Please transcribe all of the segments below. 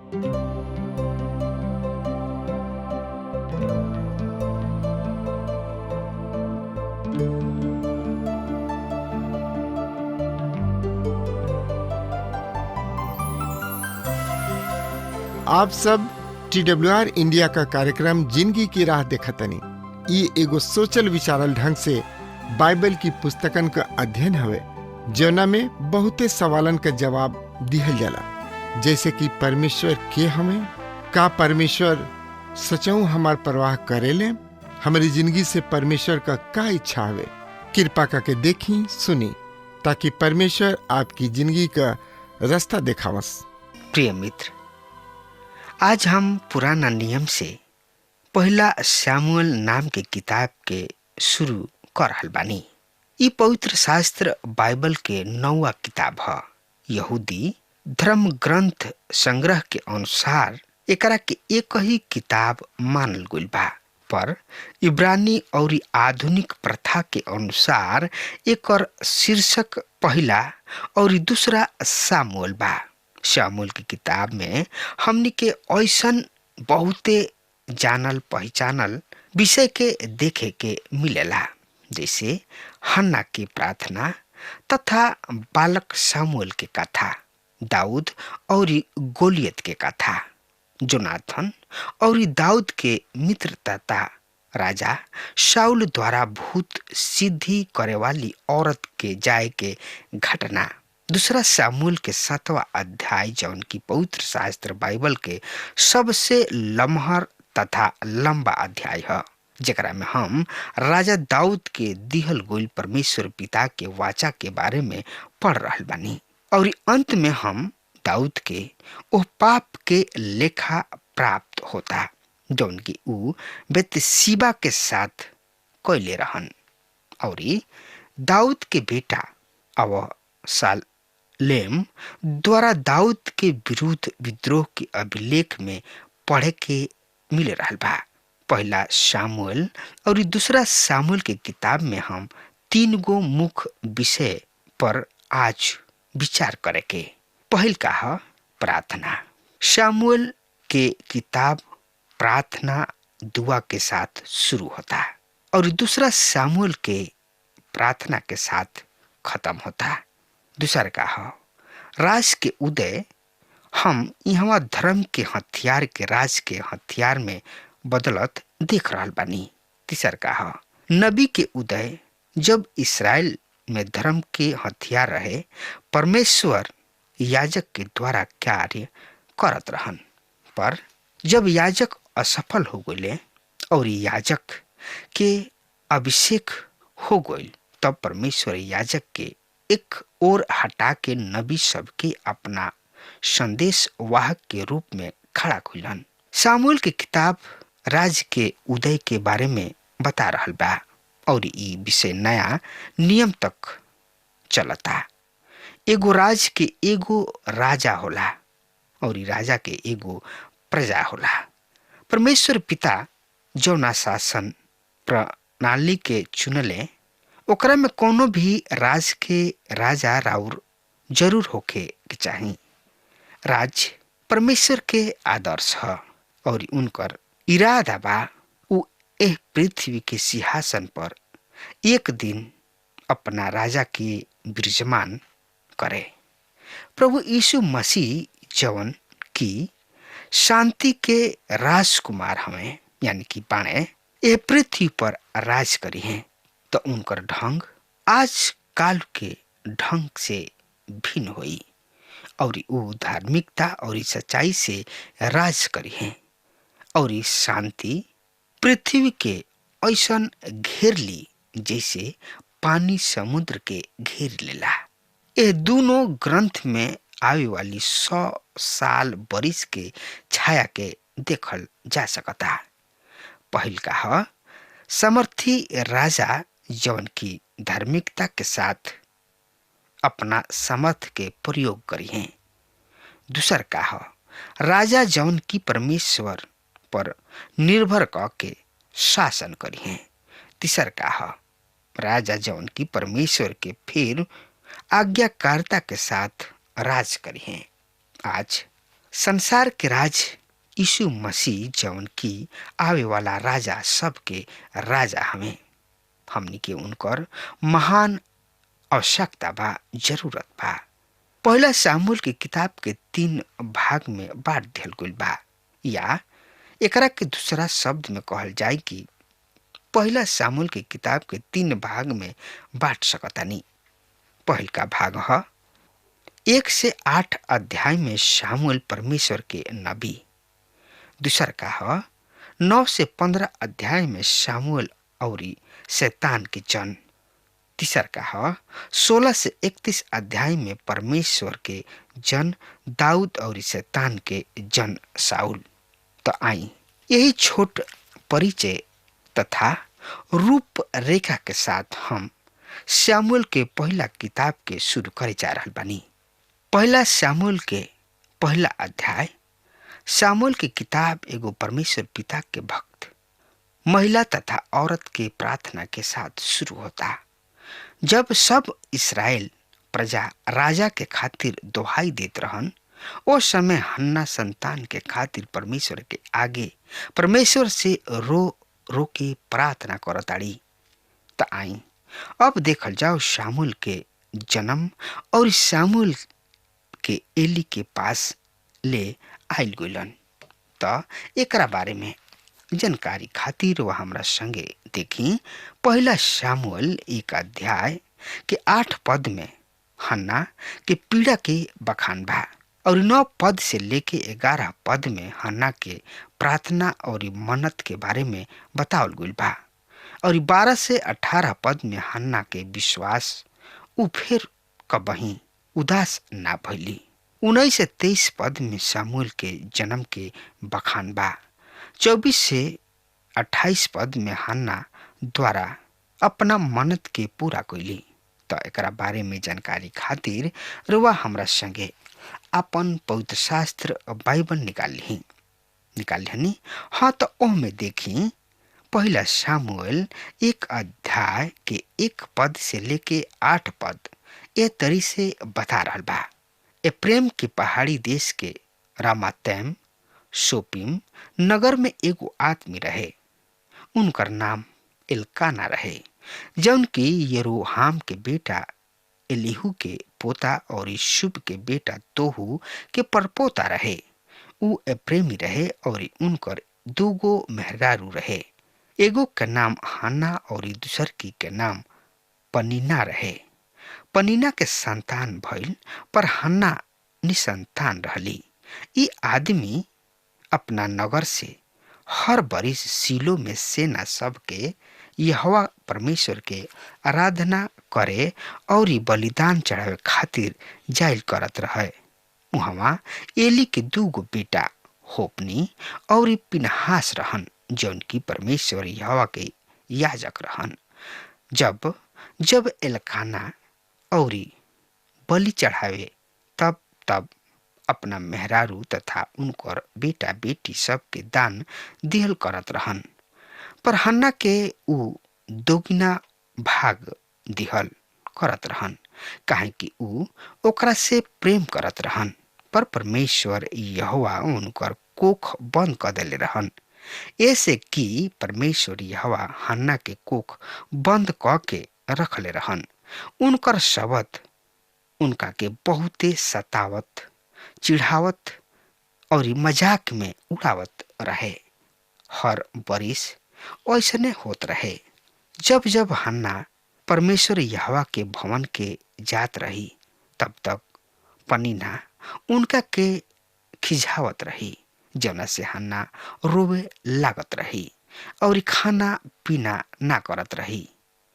आप सब TWR India का कार्यक्रम जिंदगी की राह देखतनी। ई एगो सोचल विचारल ढंग से बाइबल की पुस्तकन का अध्ययन हवे, जौना में बहुते सवालन का जवाब दिहल जाला, जैसे कि परमेश्वर के हमें, का परमेश्वर सचऊ हमार परवाह करेले, हमारी जिंदगी से परमेश्वर का इच्छा हवे। कृपा करके देखी सुनी ताकि परमेश्वर आपकी जिंदगी का रास्ता दिखावस। प्रिय मित्र, आज हम पुराना नियम से पहला शमूएल नाम के किताब के शुरू कर रहल बानी। ई पवित्र शास्त्र बाइबल के 9वां किताब है। यहूदी धर्म ग्रंथ संग्रह के अनुसार एकरा के एक ही किताब मानल गइल बा, पर इब्रानी और आधुनिक प्रथा के अनुसार एकर शीर्षक पहला और दूसरा शमूएल बा। शमूएल की किताब में हमनी के ऐसन बहुते जानल पहचानल विषय के देखे के मिलेला, जैसे हन्ना की प्रार्थना तथा बालक शमूएल के कथा, दाऊद और गोलियत के कथा, जोनाथन और दाऊद के मित्र तथा राजा शाऊल द्वारा भूत सिद्धि करे वाली औरत के जाए के घटना। दूसरा शमूएल के 7वां अध्याय जौन की पवित्र शास्त्र बाइबल के सबसे लम्हर तथा लंबा अध्याय है, जेकरा में हम राजा दाऊद के दिहल गइल परमेश्वर पिता के वाचा के बारे में पढ़ रहल बानी। और अंत में हम दाऊद के ओ पाप के लेखा प्राप्त होता जौन की ऊ बेतसीबा के साथ कैले रहन, और दाऊद के बेटा अबशालोम द्वारा दाऊद के विरुद्ध विद्रोह के अभिलेख में पढ़े के मिल रहल बा। पहला शमूएल और दूसरा शमूएल के किताब में हम 3 गो मुख्य विषय पर आज विचार करे के। पहल का है प्रार्थना। शमूएल के किताब प्रार्थना दुआ के साथ शुरू होता और दूसरा शमूएल के प्रार्थना के साथ खत्म होता। दूसरा का है राज के उदय। हम यहाँ धर्म के हथियार के राज के हथियार में बदलत देख रहल बानी। तीसर का है नबी के उदय। जब इस्राएल में धर्म के हथियार रहे, परमेश्वर याजक के द्वारा कार्य करत रहन, पर जब याजक असफल हो गए और याजक के अभिषेक हो गए, तब परमेश्वर याजक के एक और हटा के नबी सब के अपना संदेश वाहक के रूप में खड़ा कइलन। शमूएल की किताब राज के उदय के बारे में बता रहल बा और ई विषय नया नियम तक चलता। एगो राज के एगो राजा होला और ई राजा के एगो प्रजा होला। परमेश्वर पिता जौना शासन प्रणाली के चुनले, ओकरा में कोनो भी राज के राजा राउर जरूर होके के चाही। राज परमेश्वर के आदर्श है और उनकर इरादा बा उ एह पृथ्वी के सिंहासन पर एक दिन अपना राजा के विराजमान करे। प्रभु यीशु मसीह जवन की शांति के राजकुमार हमें यानी कि बाणे ए पृथ्वी पर राज करी हैं, तो उनकर ढंग आज काल के ढंग से भिन्न होई और वो धार्मिकता और सच्चाई से राज करी हैं और शांति पृथ्वी के ऐसन घेर ली जैसे पानी समुद्र के घेर लेला। ये दोनों ग्रंथ में आवे वाली 100 साल बरिस के छाया के देखल जा सकता। पहल का है समर्थी राजा जवन की धार्मिकता के साथ अपना समर्थ के प्रयोग करी हैं। दूसर का है राजा जवन की परमेश्वर पर निर्भर करके शासन करी हैं। तीसर का है राजा जवन की परमेश्वर के फिर आज्ञाकारिता के साथ राज करी हैं। आज संसार के राज यीशु मसीह जौन की आवे वाला राजा सबके राजा हमें। हमनी के उनकर महान आवश्यकता बा, जरूरत बा। पहला सामुएल की किताब के 3 भाग में बांट दिहल गइल बा, या एकरा के दूसरा शब्द में कहल जाए कि पहला सामुएल की किताब के 3 भाग में बांट सकतानी। पहल का भाग है 1 से 8 अध्याय में सामुएल परमेश्वर के नबी। दूसर का है 9 से 15 अध्याय में सामुएल और शैतान के जन। तीसर का है 16 से 31 अध्याय में परमेश्वर के जन दाऊद और शैतान के जन साउल। तो आई यही छोट परिचय तथा रूपरेखा के साथ हम सामुएल के पहला किताब के शुरू करे जा रहल बानी। पहला सामुएल के पहला अध्याय सामुएल की किताब एगो परमेश्वर पिता के भक्त महिला तथा औरत के प्रार्थना के साथ शुरू होता। जब सब इस्राएल प्रजा राजा के खातिर दुहाई देत रहन, ओ समय हन्ना संतान के खातिर परमेश्वर के आगे परमेश्वर से रो रो के प्रार्थना करताड़ी। त आई अब देखल जाओ शामुएल के जन्म और शामुएल के एली के पास ले आइल गइलन। त एकरा बारे में जानकारी खातिर वह हमरा संगे देखी। पहला शामुएल 1 अध्याय के 8 पद में हन्ना के पीड़ा के बखान बा और 9 पद से लेके 11 पद में हन्ना के प्रार्थना और मन्नत के बारे में बतावल गइल बा और 12 से 18 पद में हन्ना के विश्वास उ फिर कबही उदास ना भइली। 19 से 23 पद में सामुएल के जन्म के बखान बा। 24 से 28 पद में हन्ना द्वारा अपना मन्नत के पूरा कइली। तो एकरा बारे में जानकारी खातिर रुआ हमरा संगे अपन पवित्र शास्त्र बाइबल निकाल ली। हाँ तो ओह में देखी पहला सामुएल 1 अध्याय के 1 पद से लेके 8 पद ए तरी से बता रहल बा। एप्रेम के पहाड़ी देश के रामातैम सोपीम नगर में एगो आदमी रहे, उनकर नाम एलकाना रहे, जौन की यरोहाम के बेटा एलीहू के पोता और शुभ के बेटा तोहू के परपोता रहे। उ एप्रेमी रहे और उनकर 2 गो मेहरारू रहे। एगो के नाम हन्ना और दूसर की के नाम पनीना रहे। पनीना के संतान भइल, पर हन्ना निसंतान रहली। ई आदमी अपना नगर से हर बरिस सीलो में सेना सब के यहोवा परमेश्वर के आराधना करे और बलिदान चढ़ावे खातिर जाइल करत रहे। उहवा एली के 2 गो बेटा होपनी और पिनहास रहन, जौन की परमेश्वर यहोवा के याजक रहन। जब एलकाना और बलि चढ़ावे तब अपना मेहरारू तथा उनकर बेटा बेटी सब के दान दिहल करत रहन। पर हन्ना के उ दोगुना भाग दिहल करत रहन, काहे कि उ ओकरा से प्रेम करत रहन। पर परमेश्वर यहोवा उनकर कोख बंद कर देले रहन, ऐसे कि परमेश्वर यहोवा हन्ना के कोख बंद क के रखले रहन। उनकर शब्द उनका के बहुते सतावत, चिढ़ावत और मजाक में उड़ावत रहे। हर बरिस ऐसने होत रहे। जब हन्ना परमेश्वर यहोवा के भवन के जात रही, तब तक पनीना उनका के खिझावत रही, जौना से हन्ना रोवे लागत रही और खाना पीना ना करत रही।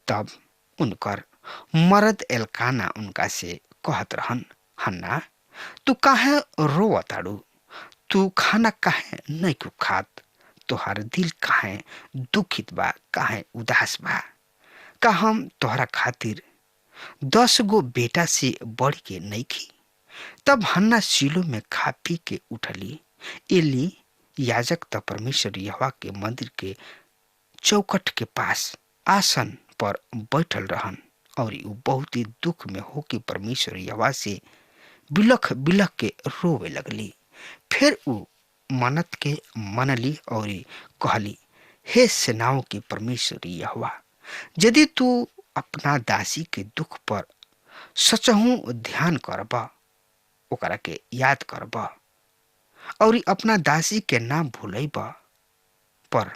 तब उनकर मर्द एलकाना उनका से कहत रहन, हन्ना तू काहे रोवताड़ू? तू खाना काहे नहीं क्यों खात? तोहार दिल काहे दुखित बा, काहे उदास बा? का हम तोहरा खातिर 10 गो बेटा से बढ़ के नहीं खी? तब हन्ना सीलो में खा पी के उठली। एली याजक त परमेश्वर यहोवा के मंदिर के चौखट के पास आसन पर बैठल रहन और उ बहुत ही दुख में होके परमेश्वर यहोवा से बिलख बिलख के रोवे लगली। फिर ऊ मनत के मनली और कहली, हे सेनाओं के परमेश्वर यहोवा, यदि तू अपना दासी के दुख पर सचहू ध्यान करब, ओकरा के याद करब और अपना दासी के नाम भूलब, पर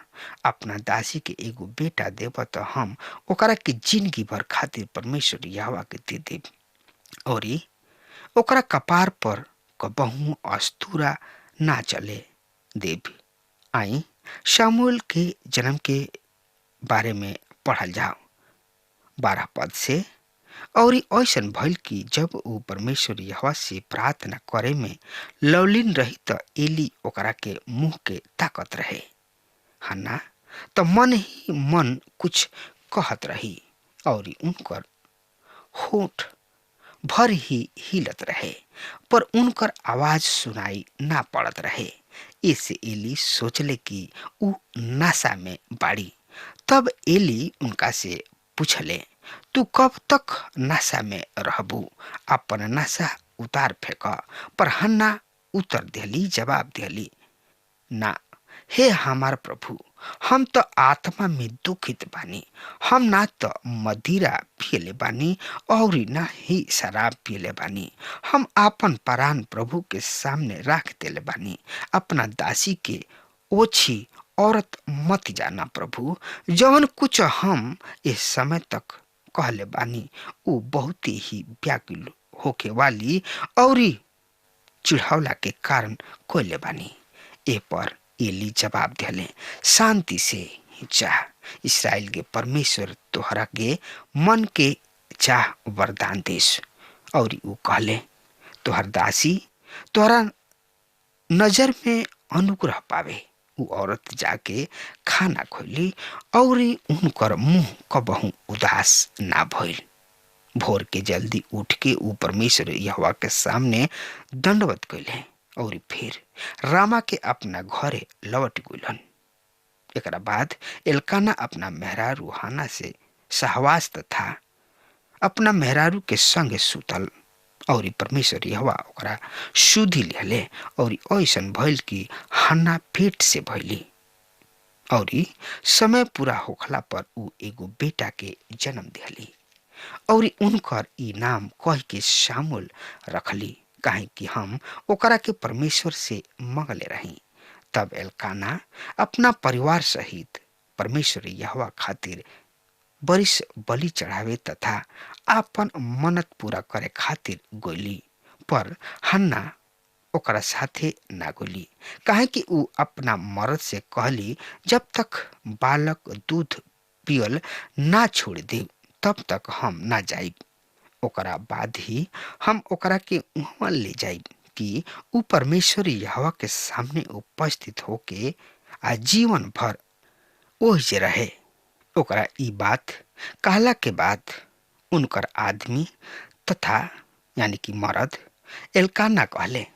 अपना दासी के एगो बेटा देब तो हम ओकरा के जिंदगी भर खातिर परमेश्वर यहोवा के दे देब और ओकरा कपार पर कबहू अस्तूरा ना चले देव। आई शामुएल के जन्म के बारे में पढ़ल जाओ 12 पद से। और ऐसन भइल कि जब वो परमेश्वर यहोवा से प्रार्थना करे में लवलीन रही तो एली ओकरा के मुंह के ताकत रहे। हन्ना तो मन ही मन कुछ कहत रही और उनकर होठ भर ही हिलत रहे, पर उनकर आवाज सुनाई ना पड़त रहे। इसे एली सोचले कि ऊ नशा में बाड़ी। तब एली उनका से पूछले, तू कब तक नशा में रहबू? अपन नशा उतार फेंक। पर हन्ना उत्तर दिली, जवाब दिली, ना हे हमार प्रभु, हम तो आत्मा में दुखित बानी। हम ना तो मदिरा पियले बानी और ना ही शराब पियले बानी। हम आपन प्राण प्रभु के सामने रख देले बानी। अपना दासी के ओछी औरत मत जाना प्रभु। जवन कुछ हम इस समय तक कहले बानी ऊ बहुत ही व्याकुल होके वाली और चिढ़ावला के कारण कोयले बानी। ए पर एली जवाब दिले, शांति से चाह। इस्राएल के परमेश्वर तोहरा के मन के चाह वरदान देश। और ऊ कहले, तोहर दासी तोहरा नजर में अनुग्रह पावे। ऊ औरत जाके खाना खोली और उनकर मुंह कबहू उदास ना भइल। भोर के जल्दी उठ के ऊ परमेश्वर यहोवा के सामने दंडवत कैले और फिर रामा के अपना घरे लौट गइलन। एकरा बाद एल्काना अपना मेहरारू हाना से सहवास तथा अपना मेहरारू के संग सुतल और परमेश्वर यहोवा ओकरा शुद्धि लेले और ऐसन भइल कि हन्ना पेट से भइली और समय पूरा होखला पर ऊ एगो बेटा के जन्म दिली और उनकर ई नाम कह के शामुएल रखली, काहे कि हम ओकरा के परमेश्वर से मंगले रही। तब एल्काना अपना परिवार सहित परमेश्वर यहोवा खातिर बरिस बलि चढ़ावे तथा आपन मन्नत पूरा करे खातिर गोली, पर हन्ना ओकरा साथे ना गोली, काहे कि ऊ अपना मर्द से कहली, जब तक बालक दूध पियल ना छोड़ दे तब तक हम ना जाइब। ओकरा बाद ही हम ओकरा के उहवा ले जाइब कि ऊ परमेश्वर यहोवा के सामने उपस्थित होके आजीवन भर ओहिजे रहे। ओकरा ई बात कहला के बाद उनकर आदमी तथा यानी कि मर्द एल्काना कहले,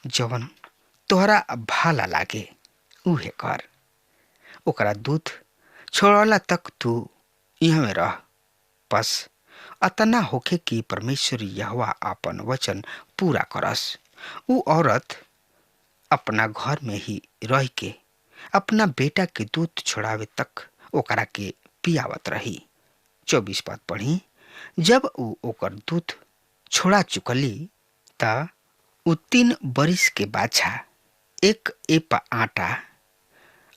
जवन तोहरा भाला लागे उहे कर। ओकरा दूध छोड़ला तक तू यहाँ में रह। बस अतना होके कि परमेश्वर यहोवा अपन वचन पूरा करस। ऊ औरत अपना घर में ही रह के अपना बेटा के दूध छोड़ावे तक ओकरा के पियावत रही। 24 पद पढ़ी। जब ऊ ओकर दूध छोड़ा चुकली ता ऊ 3 बरिस के बाछा 1 एपा आटा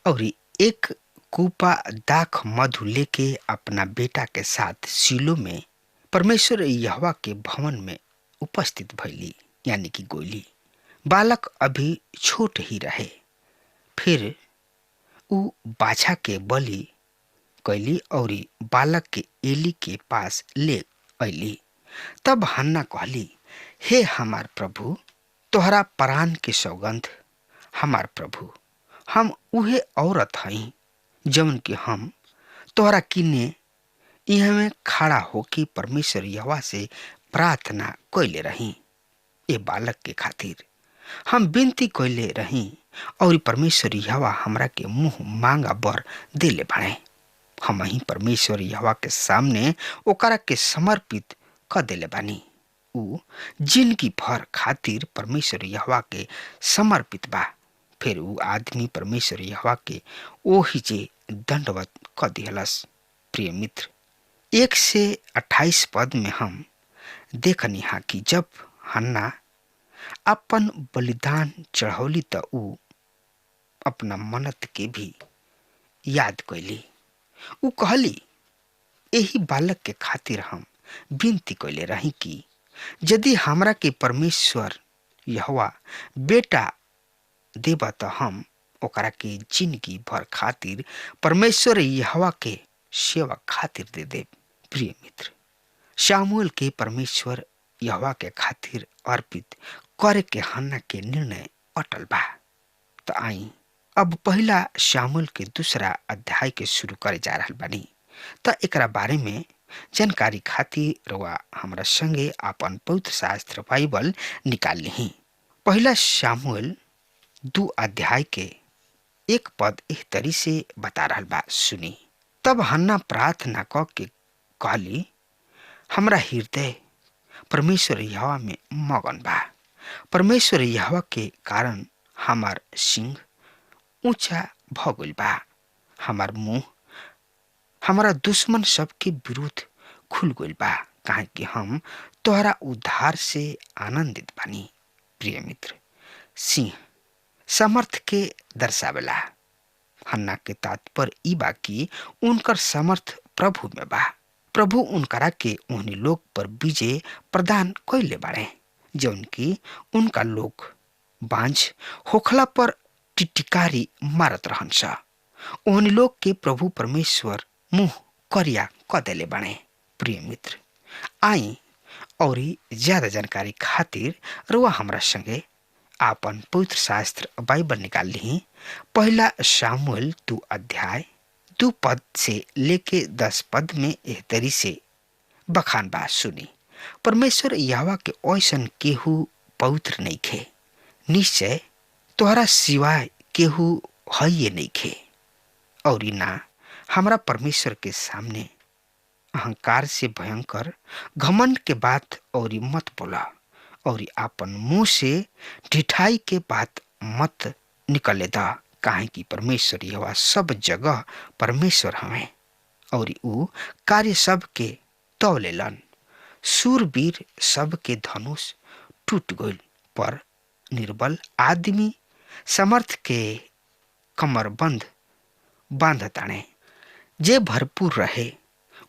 और 1 कूपा दाख मधु लेके अपना बेटा के साथ सीलो में परमेश्वर यहोवा के भवन में उपस्थित भइली, यानी कि गोली। बालक अभी छोट ही रहे। फिर ऊ बाछा के बलि कैली और बालक के एली के पास ले अली। तब हन्ना कहली, हे हमार प्रभु, तोहरा प्राण के सौगंध हमार प्रभु, हम उहे औरत हई जवन कि हम तोहरा किने यहाँ में खड़ा होके परमेश्वर यहोवा से प्रार्थना कैले रही। ए बालक के खातिर हम विनती कैले रही और परमेश्वर यहोवा हमरा के मुंह मांगा बर देले बाड़े। हम ही परमेश्वर यहोवा के सामने ओकरा के समर्पित कर देले बानी ऊ जिंदगी भर खातिर परमेश्वर यहोवा के समर्पित बा। फिर ऊ आदमी परमेश्वर यहोवा के ओही जे दंडवत क दिहलस। प्रिय मित्र, 1 से 28 पद में हम देखनी हा कि जब हन्ना अपन बलिदान चढ़ौली त ऊ अपना मन्नत के भी याद कैली। ऊ कहली, यही बालक के खातिर हम विनती कैले रही कि यदि हमरा के परमेश्वर यहोवा बेटा देबा त हम ओकरा के जिंदगी भर खातिर परमेश्वर यहोवा के सेवा खातिर दे देब। प्रिय मित्र, शामुएल के परमेश्वर यहोवा के खातिर अर्पित करे के हन्ना के निर्णय अटल बा। तो आई अब पहला शामुएल के 2 अध्याय के शुरू करे जा रहल बानी। त एकरा बारे में जानकारी खातिर रउआ हमरा संगे आपन पवित्र शास्त्र बाइबल निकाल ली। पहला शामुएल 2 अध्याय के 1 पद इस तरी से बता रहल बा, सुनी। तब हन्ना प्रार्थना क के कहली, हमरा हृदय परमेश्वर यहोवा में मगन बा। परमेश्वर यहोवा के कारण हमार सिंह ऊंचा भ गइल बा। हमार मुंह हमारा दुश्मन सबके विरुद्ध खुल गइल बा, काहे कि हम तोहरा उद्धार से आनंदित बानी। प्रिय मित्र, सिंह समर्थ के दर्शावेला। हन्ना के तात्पर्य ई बा कि उनकर समर्थ प्रभु में बा। प्रभु उनकरा के उन्हीं लोग पर विजय प्रदान कैले बाड़े जौन की उनका लोग बांझ होखला पर टिटिकारी मारत रहन सा। उन्हीं लोग के प्रभु परमेश्वर मुंह करिया क देले बाड़े। प्रिय मित्र, आई और ज्यादा जानकारी खातिर रुआ हमरा संगे आपन पवित्र शास्त्र बाइबल निकाल ली। पहला शामुएल 2 अध्याय 2 पद से लेके 10 पद में एह तरी से बखान बा, सुनी। परमेश्वर यहोवा के ऐसन केहू पवित्र नहीं खे, निश्चय तोहरा सिवाय केहू है नहीं खे। और ना हमरा परमेश्वर के सामने अहंकार से भयंकर घमंड के बात और मत बोला, और आपन मुंह से ढिठाई के बात मत निकले दा, काहे कि परमेश्वर यहोवा सब जगह परमेश्वर हमें और ऊ कार्य सब के तौलेलन। सूरवीर सब के धनुष टूट गइल, पर निर्बल आदमी समर्थ के कमरबंद बांधताणे। जे भरपूर रहे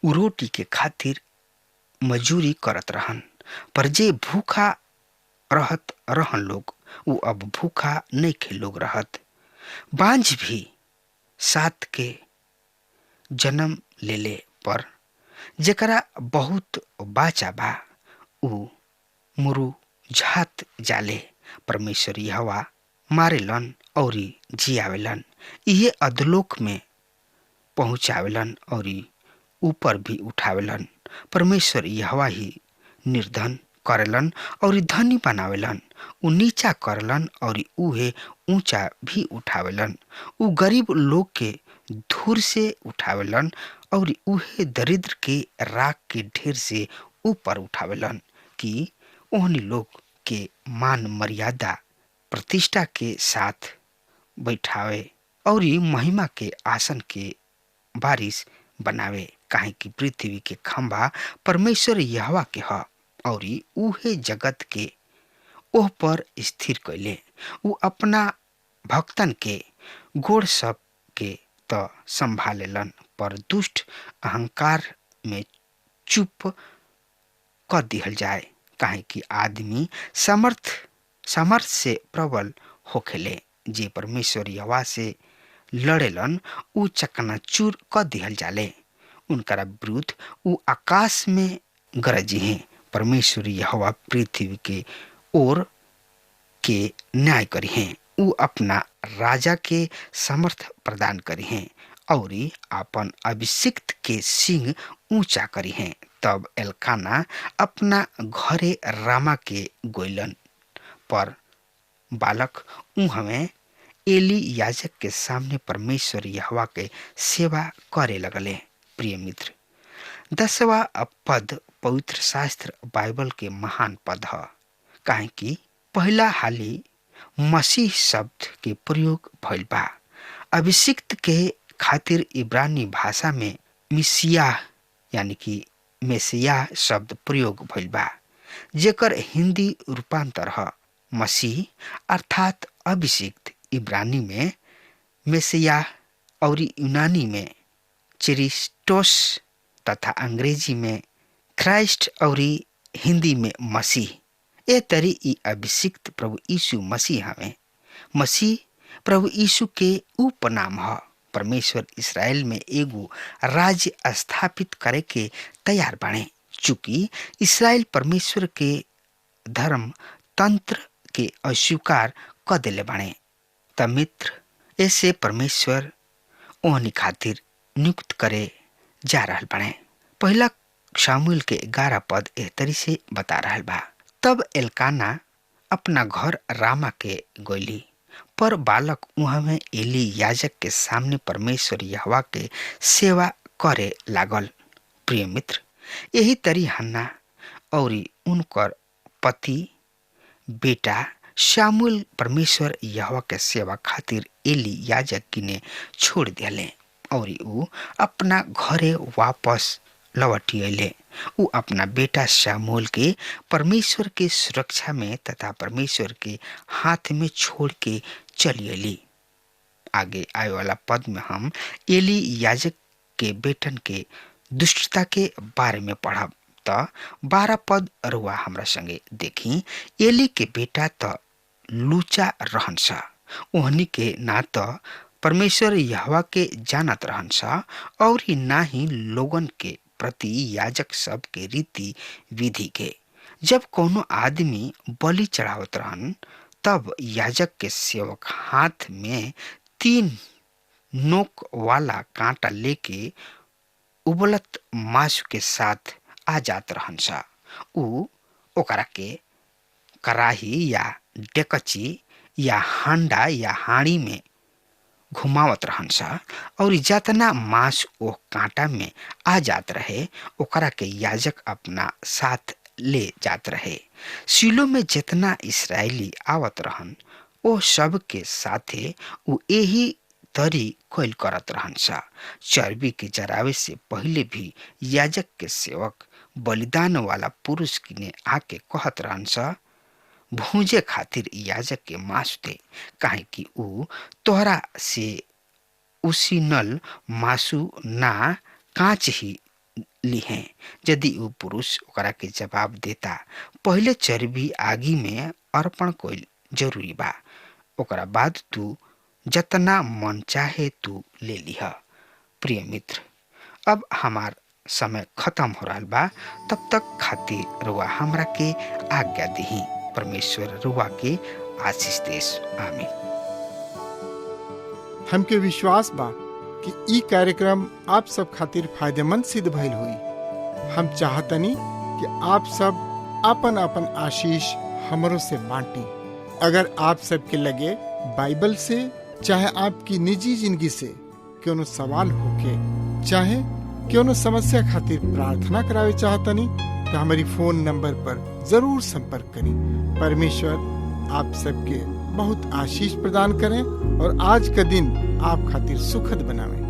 ऊ रोटी के खातिर मजूरी करत रहन, पर जे भूखा रहत रहन लोग ऊ अब भूखा नहीं खे लोग रहत। बांझ भी सात के जन्म ले ले, पर जेकरा बहुत बाचा बा ऊ मुरुझात जाले। परमेश्वर यहोवा मारेलन और जियावेलन, इहे अधलोक में पहुंचावेलन और ऊपर भी उठावेलन। परमेश्वर यहोवा ही निर्धन करेलन और धनी बनावेलन। ऊ नीचा करलन और उहे ऊंचा भी उठावेलन। ऊ गरीब लोग के धूर से उठावेलन और उहे दरिद्र के राख के ढेर से ऊपर उठावेलन, कि ओहनी लोग के मान मर्यादा प्रतिष्ठा के साथ बैठावे और महिमा के आसन के बारिश बनावे। काहे कि पृथ्वी के खंभा परमेश्वर यहोवा के ह और उहे जगत के ओह पर स्थिर कैले। ऊ अपना भक्तन के गोड़ सब के त संभालेलन, पर दुष्ट अहंकार में चुप क दिहल जाए। काहे कि आदमी समर्थ से प्रबल होखेले। जे परमेश्वर यहोवा से लड़ेलन ऊ चकनाचूर क दिहल जाले। उनकरा विरुद्ध ऊ आकाश में गरजी हैं। परमेश्वर यहोवा पृथ्वी के ओर के न्याय करी हैं। ऊ अपना राजा के समर्थ प्रदान करी हैं और अपन अभिषिक्त के सिंह ऊंचा करी हैं। तब एलकाना अपना घरे रामा के गोइलन, पर बालक हमें एली याजक के सामने परमेश्वर यहोवा के सेवा करे लगले। प्रिय मित्र, 10वां पद पवित्र शास्त्र बाइबल के महान पद है, काहे कि पहला हाली मसीह शब्द के प्रयोग भइल बा। अभिषिक्त के खातिर इब्रानी भाषा में मिसिया यानी कि मेसिया शब्द प्रयोग भइल बा, जेकर हिंदी रूपांतर है मसीह अर्थात अभिषिक्त। इब्रानी में मेसिया और यूनानी में क्रिस्टोस तथा अंग्रेजी में क्राइस्ट और हिंदी में मसीह। ए तरी ई अभिषिक्त प्रभु यीशु मसीह हमें। मसीह प्रभु यीशु के उपनाम है। परमेश्वर इसराइल में एगो राज्य स्थापित करे के तैयार बने। चूंकि इसराइल परमेश्वर के धर्म तंत्र के अस्वीकार कर दिले बने, त मित्र ऐसे परमेश्वर ओहनी खातिर नियुक्त करे जा रहल बने। पहला शामुएल के 11 पद एह तरी से बता रहल बा। तब एलकाना अपना घर रामा के गोली, पर बालक वहां में एली याजक के सामने परमेश्वर यहोवा के सेवा करे लागल। प्रिय मित्र, यही तरी हन्ना और उनकर पति बेटा शामुएल परमेश्वर यहोवा के सेवा खातिर एली याजक किने छोड़ दिले और ऊ अपना घरे वापस लौटी अले। ऊ अपना बेटा शामुएल के परमेश्वर के सुरक्षा में तथा परमेश्वर के हाथ में छोड़ के चली अली। आगे आए वाला पद में हम एली याजक के बेटन के दुष्टता के बारे में पढ़ब। त 12 पद रुआ हमरा संगे देखी। एली के बेटा त लूचा रहन्छ, ओहनी के ना त परमेश्वर यहोवा के जानत रहन्छ और ना ही लोगन के प्रति याजक सब के रीति विधि के। जब कोनो आदमी बलि चढ़ावत रहन, तब याजक के सेवक हाथ में 3 नोक वाला कांटा लेके उबलत मांस के साथ आ जात रहन्छ। ऊ ओकरा के कराही या डेकची या हांडा या हाड़ी में घुमावत रहन्छ और जतना मांस ओ कांटा में आ जात रहे ओकरा के याजक अपना साथ ले जात रहे। सीलो में जितना इस्राएली आवत रहन ओ सब के साथे ऊ यही तरी कैल करत रहन्छ। चर्बी के जरावे से पहले भी याजक के सेवक बलिदान वाला पुरुष किने आके कहत रहन्छ, भूजे खातिर याजक के मांस दे, काहे कि ऊ तोहरा से उसीनल मासु ना कांच ही लिहे। यदि ऊ पुरुष ओकरा के जवाब देता, पहले चर्बी आगी में अर्पण कोइल जरूरी बा, ओकरा बाद तू जतना मन चाहे तू ले लिह। प्रिय मित्र, अब हमार समय खत्म हो रहा बा, तब तक खातिर रुआ हमरा के आज्ञा दही। परमेश्वर रुआ के आशीष देश। आमीन। हमके विश्वास बा कि ई कार्यक्रम आप सब खातिर फायदेमंद सिद्ध भइल हुई। हम चाहतनी कि आप सब आपन आपन आशीष हमरों से बांटी। अगर आप सबके लगे बाइबल से चाहे आपकी निजी जिंदगी से कोनो सवाल होके चाहे कोनो समस्या खातिर प्रार्थना करावे चाहतनी तो हमारी फोन नंबर पर जरूर संपर्क करें। परमेश्वर आप सबके बहुत आशीष प्रदान करें और आज का दिन आप खातिर सुखद बनावे।